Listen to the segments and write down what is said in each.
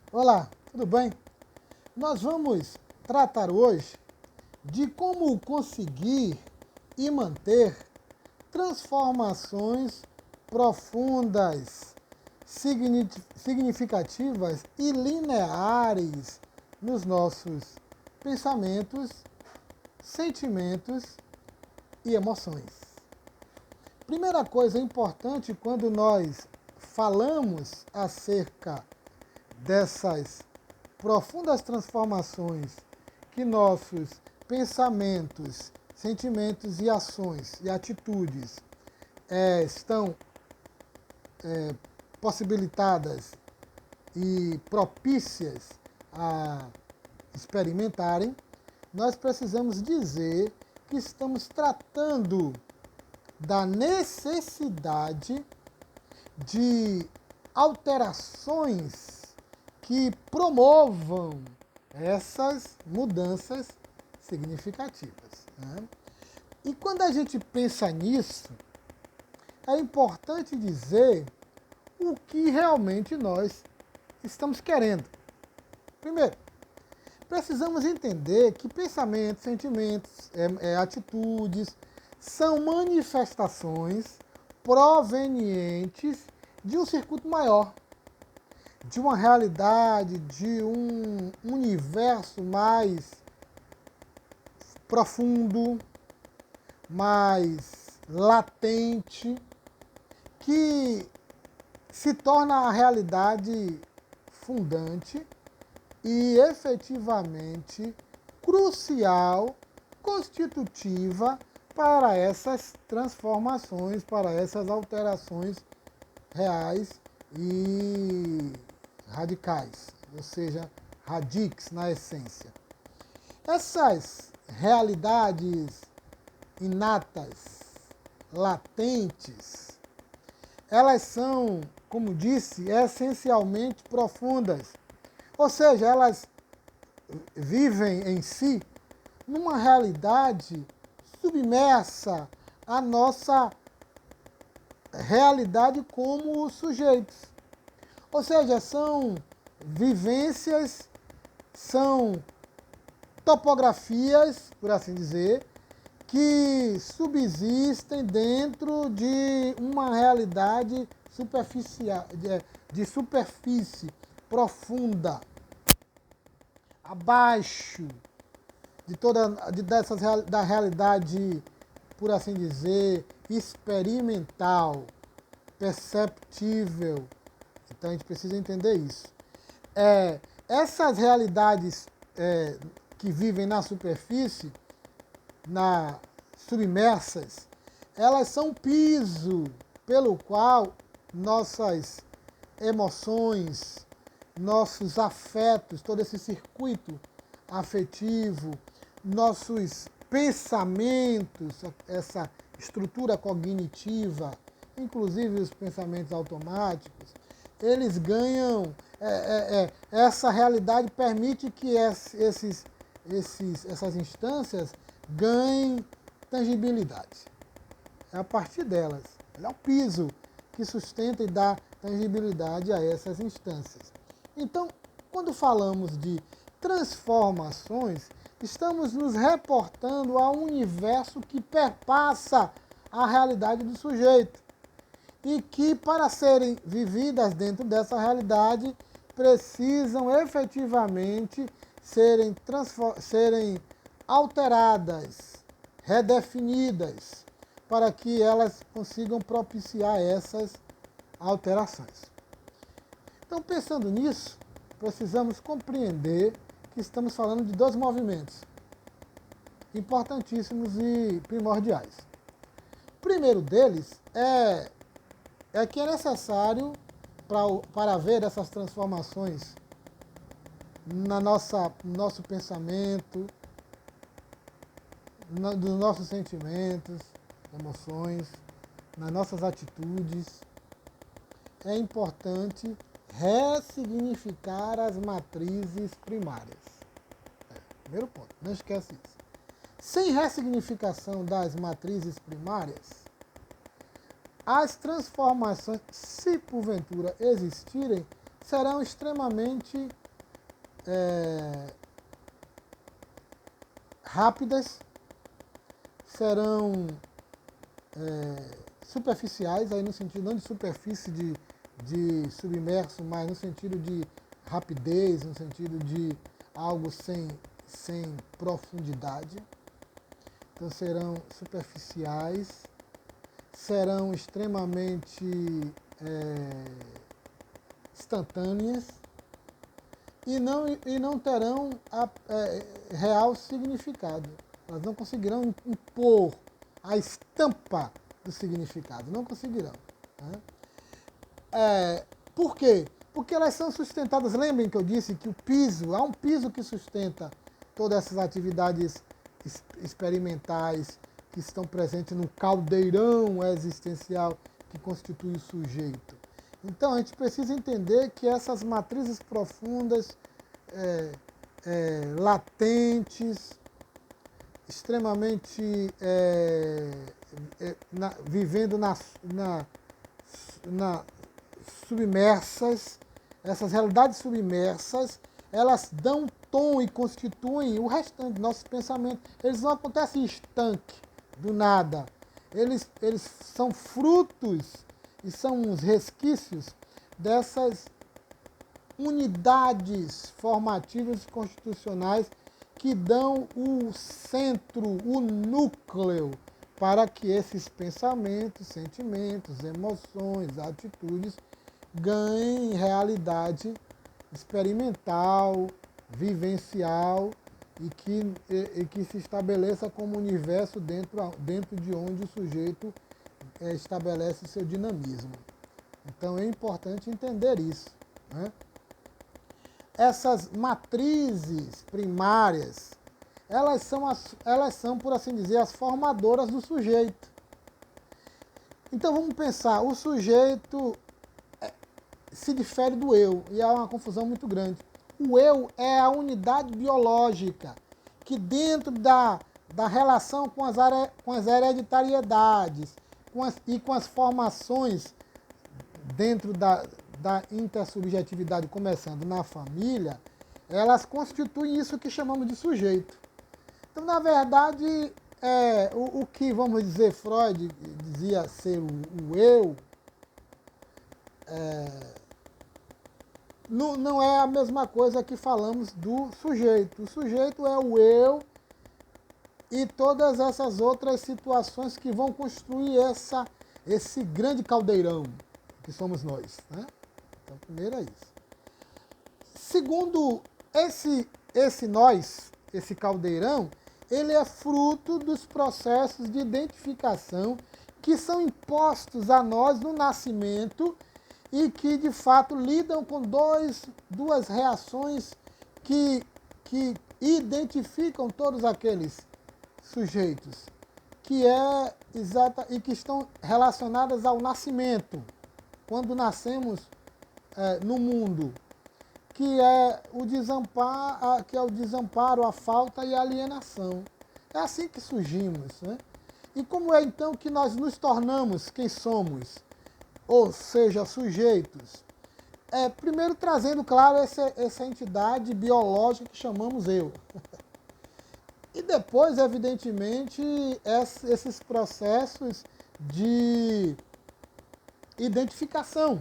Olá, tudo bem? Nós vamos tratar hoje de como conseguir e manter transformações profundas, significativas e lineares nos nossos pensamentos, sentimentos e emoções. Primeira coisa importante quando nós falamos acerca dessas profundas transformações que nossos pensamentos, sentimentos e ações e atitudes estão possibilitadas e propícias a experimentarem, nós precisamos dizer que estamos tratando da necessidade de alterações que promovam essas mudanças significativas. Né? E quando a gente pensa nisso, é importante dizer o que realmente nós estamos querendo. Primeiro, precisamos entender que pensamentos, sentimentos, atitudes são manifestações provenientes de um circuito maior, de uma realidade, de um universo mais profundo, mais latente, que se torna a realidade fundante e efetivamente crucial, constitutiva para essas transformações, para essas alterações reais e radicais, ou seja, radix na essência. Essas realidades inatas, latentes, elas são, como disse, essencialmente profundas, ou seja, elas vivem em si numa realidade submersa à nossa realidade como sujeitos. Ou seja, são vivências, são topografias, por assim dizer, que subsistem dentro de uma realidade superficial, de superfície profunda, abaixo de toda da realidade, por assim dizer, experimental, perceptível. Então a gente precisa entender isso. Essas realidades que vivem na superfície, submersas, elas são o piso pelo qual nossas emoções, nossos afetos, todo esse circuito afetivo, nossos pensamentos, essa estrutura cognitiva, inclusive os pensamentos automáticos, eles ganham, essa realidade permite que essas instâncias ganhem tangibilidade. É a partir delas. Ela é o piso que sustenta e dá tangibilidade a essas instâncias. Então, quando falamos de transformações, estamos nos reportando a um universo que perpassa a realidade do sujeito e que, para serem vividas dentro dessa realidade, precisam efetivamente serem alteradas, redefinidas, para que elas consigam propiciar essas alterações. Então, pensando nisso, precisamos compreender que estamos falando de dois movimentos importantíssimos e primordiais. O primeiro deles é que é necessário, para ver essas transformações no nosso pensamento, dos nossos sentimentos, emoções, nas nossas atitudes, é importante ressignificar as matrizes primárias. Primeiro ponto, não esquece isso. Sem ressignificação das matrizes primárias, as transformações, se porventura existirem, serão extremamente rápidas, serão superficiais, aí no sentido não de superfície de submerso, mas no sentido de rapidez, no sentido de algo sem profundidade. Então serão superficiais, serão extremamente instantâneas e não terão real significado. Elas não conseguirão impor a estampa do significado, não conseguirão. Né? Por quê? Porque elas são sustentadas, lembrem que eu disse que há um piso que sustenta todas essas atividades experimentais que estão presentes no caldeirão existencial que constitui o sujeito. Então, a gente precisa entender que essas matrizes profundas, latentes, extremamente vivendo submersas, essas realidades submersas, elas dão tom e constituem o restante do nosso pensamento. Eles não acontecem estanque, do nada. Eles são frutos e são uns resquícios dessas unidades formativas e constitucionais que dão o centro, o núcleo, para que esses pensamentos, sentimentos, emoções, atitudes ganhem realidade experimental, vivencial e que se estabeleça como universo dentro de onde o sujeito estabelece seu dinamismo. Então é importante entender isso. Né? Essas matrizes primárias, elas são, por assim dizer, as formadoras do sujeito. Então vamos pensar, o sujeito se difere do eu, e há uma confusão muito grande. O eu é a unidade biológica que dentro da relação com as hereditariedades e com as formações dentro da intersubjetividade, começando na família, elas constituem isso que chamamos de sujeito. Então, na verdade, o que, vamos dizer, Freud dizia ser o eu, não é a mesma coisa que falamos do sujeito. O sujeito é o eu e todas essas outras situações que vão construir esse grande caldeirão que somos nós. Né? Então, primeiro é isso. Segundo, esse nós, esse caldeirão, ele é fruto dos processos de identificação que são impostos a nós no nascimento e que, de fato, lidam com duas reações que identificam todos aqueles sujeitos, e que estão relacionadas ao nascimento, quando nascemos no mundo, que é o desamparo, a falta e a alienação. É assim que surgimos. Né? E como é então que nós nos tornamos quem somos? Ou seja, sujeitos. Primeiro trazendo, claro, essa entidade biológica que chamamos eu. E depois, evidentemente, esses processos de identificação,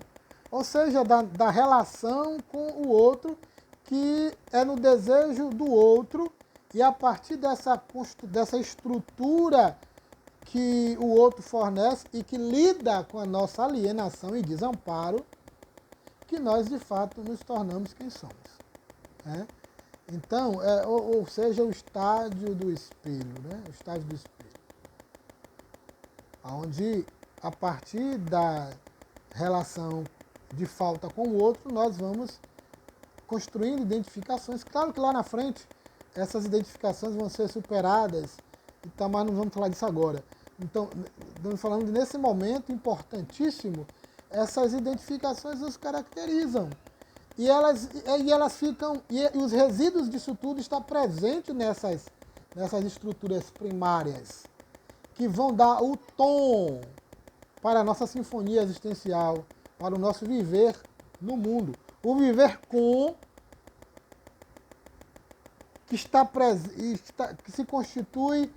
ou seja, da relação com o outro, que é no desejo do outro, e a partir dessa estrutura que o outro fornece e que lida com a nossa alienação e desamparo, que nós, de fato, nos tornamos quem somos. Né? Então, ou seja, o estágio do espelho, né? O estágio do espelho. Onde, a partir da relação de falta com o outro, nós vamos construindo identificações. Claro que lá na frente, essas identificações vão ser superadas, então, mas não vamos falar disso agora. Então, estamos falando nesse momento importantíssimo, essas identificações nos caracterizam. E elas ficam, e os resíduos disso tudo estão presentes nessas estruturas primárias, que vão dar o tom para a nossa sinfonia existencial, para o nosso viver no mundo. O viver com, que se constitui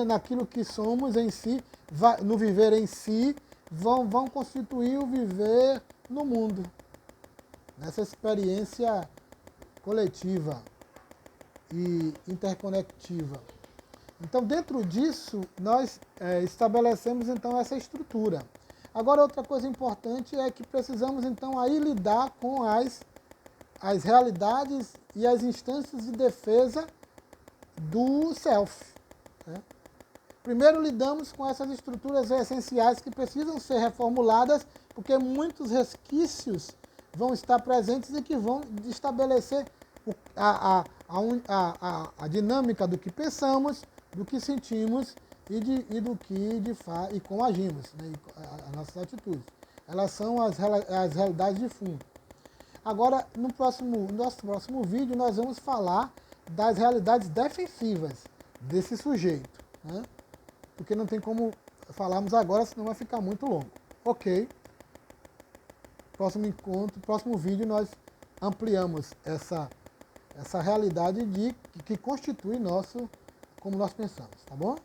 naquilo que somos em si, no viver em si, vão constituir o viver no mundo, nessa experiência coletiva e interconectiva. Então, dentro disso, nós estabelecemos então essa estrutura. Agora, outra coisa importante é que precisamos então aí lidar com as realidades e as instâncias de defesa do self, né? Primeiro lidamos com essas estruturas essenciais que precisam ser reformuladas, porque muitos resquícios vão estar presentes e que vão estabelecer a dinâmica do que pensamos, do que sentimos e do que e como agimos, né? As nossas atitudes. Elas são as realidades de fundo. Agora, no nosso próximo vídeo, nós vamos falar das realidades defensivas desse sujeito, né? Porque não tem como falarmos agora, senão vai ficar muito longo. Ok? Próximo encontro, próximo vídeo, nós ampliamos essa realidade que constitui como nós pensamos, tá bom?